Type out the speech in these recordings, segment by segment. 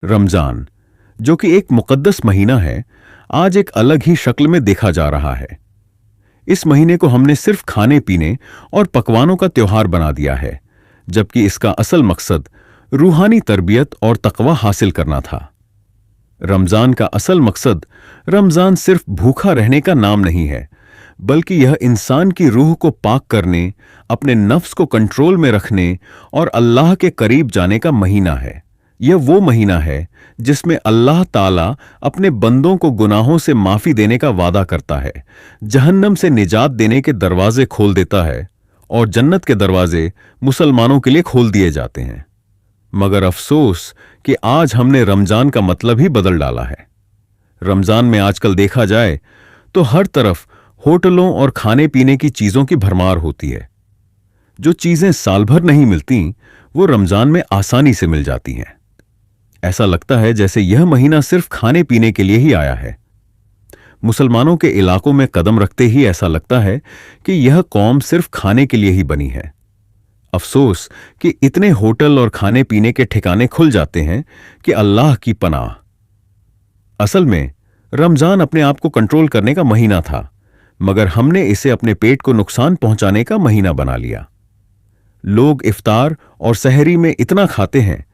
रमजान, जो कि एक मुकद्दस महीना है, आज एक अलग ही शक्ल में देखा जा रहा है। इस महीने को हमने सिर्फ खाने पीने और पकवानों का त्योहार बना दिया है, जबकि इसका असल मकसद रूहानी तरबियत और तकवा हासिल करना था। रमजान का असल मकसद रमजान सिर्फ भूखा रहने का नाम नहीं है, बल्कि यह इंसान की रूह को पाक करने, अपने नफ्स को कंट्रोल में रखने और अल्लाह के करीब जाने का महीना है। यह वो महीना है जिसमें अल्लाह ताला अपने बंदों को गुनाहों से माफी देने का वादा करता है, जहन्नम से निजात देने के दरवाजे खोल देता है और जन्नत के दरवाजे मुसलमानों के लिए खोल दिए जाते हैं। मगर अफसोस कि आज हमने रमजान का मतलब ही बदल डाला है। रमजान में आजकल देखा जाए तो हर तरफ होटलों और खाने पीने की चीजों की भरमार होती है। जो चीजें साल भर नहीं मिलती, वो रमजान में आसानी से मिल जाती हैं। ऐसा लगता है जैसे यह महीना सिर्फ खाने पीने के लिए ही आया है। मुसलमानों के इलाकों में कदम रखते ही ऐसा लगता है कि यह कौम सिर्फ खाने के लिए ही बनी है। अफसोस कि इतने होटल और खाने पीने के ठिकाने खुल जाते हैं कि अल्लाह की पनाह। असल में रमजान अपने आप को कंट्रोल करने का महीना था, मगर हमने इसे अपने पेट को नुकसान पहुंचाने का महीना बना लिया। लोग इफ्तार और सहरी में इतना खाते हैं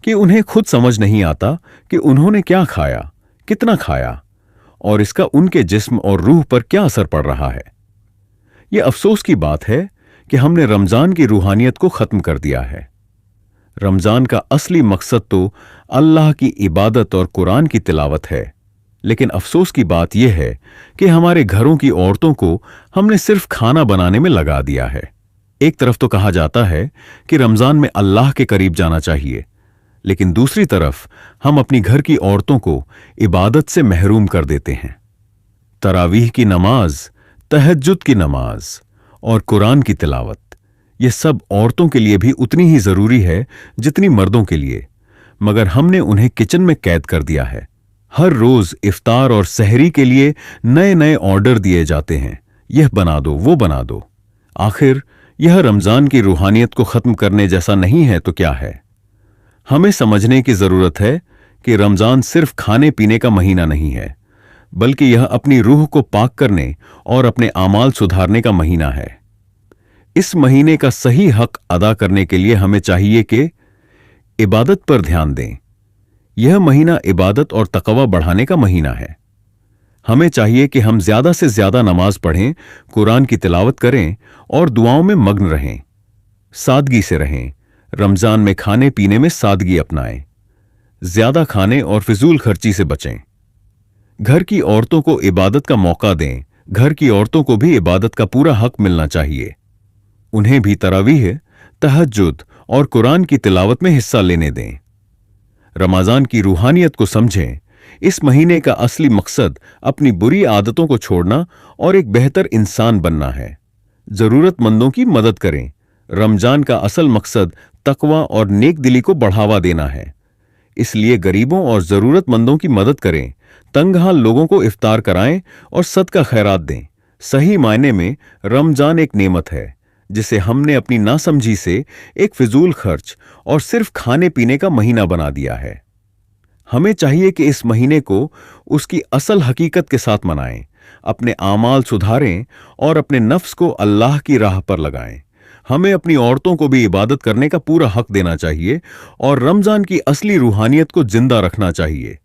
कि उन्हें खुद समझ नहीं आता कि उन्होंने क्या खाया, कितना खाया और इसका उनके जिस्म और रूह पर क्या असर पड़ रहा है। यह अफसोस की बात है कि हमने रमजान की रूहानियत को खत्म कर दिया है। रमजान का असली मकसद तो अल्लाह की इबादत और कुरान की तिलावत है, लेकिन अफसोस की बात यह है कि हमारे घरों की औरतों को हमने सिर्फ खाना बनाने में लगा दिया है। एक तरफ तो कहा जाता है कि रमजान में अल्लाह के करीब जाना चाहिए, लेकिन दूसरी तरफ हम अपनी घर की औरतों को इबादत से महरूम कर देते हैं। तरावीह की नमाज, तहज्जुद की नमाज और कुरान की तिलावत, ये सब औरतों के लिए भी उतनी ही जरूरी है जितनी मर्दों के लिए, मगर हमने उन्हें किचन में कैद कर दिया है। हर रोज इफ्तार और सहरी के लिए नए नए ऑर्डर दिए जाते हैं, यह बना दो, वो बना दो। आखिर यह रमजान की रूहानियत को खत्म करने जैसा नहीं है तो क्या है? हमें समझने की जरूरत है कि रमजान सिर्फ खाने पीने का महीना नहीं है, बल्कि यह अपनी रूह को पाक करने और अपने आमाल सुधारने का महीना है। इस महीने का सही हक अदा करने के लिए हमें चाहिए कि इबादत पर ध्यान दें। यह महीना इबादत और तकवा बढ़ाने का महीना है। हमें चाहिए कि हम ज्यादा से ज्यादा नमाज पढ़ें, कुरान की तिलावत करें और दुआओं में मग्न रहें। सादगी से रहें। रमजान में खाने पीने में सादगी अपनाएं। ज्यादा खाने और फिजूल खर्ची से बचें। घर की औरतों को इबादत का मौका दें। घर की औरतों को भी इबादत का पूरा हक मिलना चाहिए। उन्हें भी तरावीह, तहज्जुद और कुरान की तिलावत में हिस्सा लेने दें। रमजान की रूहानियत को समझें। इस महीने का असली मकसद अपनी बुरी आदतों को छोड़ना और एक बेहतर इंसान बनना है। जरूरतमंदों की मदद करें। रमजान का असल मकसद तकवा और नेक दिली को बढ़ावा देना है। इसलिए गरीबों और जरूरतमंदों की मदद करें, तंगहाल लोगों को इफ्तार कराएं और सदका खैरात दें। सही मायने में रमजान एक नेमत है जिसे हमने अपनी नासमझी से एक फिजूल खर्च और सिर्फ खाने पीने का महीना बना दिया है। हमें चाहिए कि इस महीने को उसकी असल हकीकत के साथ मनाएं, अपने आमाल सुधारें और अपने नफ्स को अल्लाह की राह पर लगाएं। हमें अपनी औरतों को भी इबादत करने का पूरा हक देना चाहिए और रमजान की असली रूहानियत को जिंदा रखना चाहिए।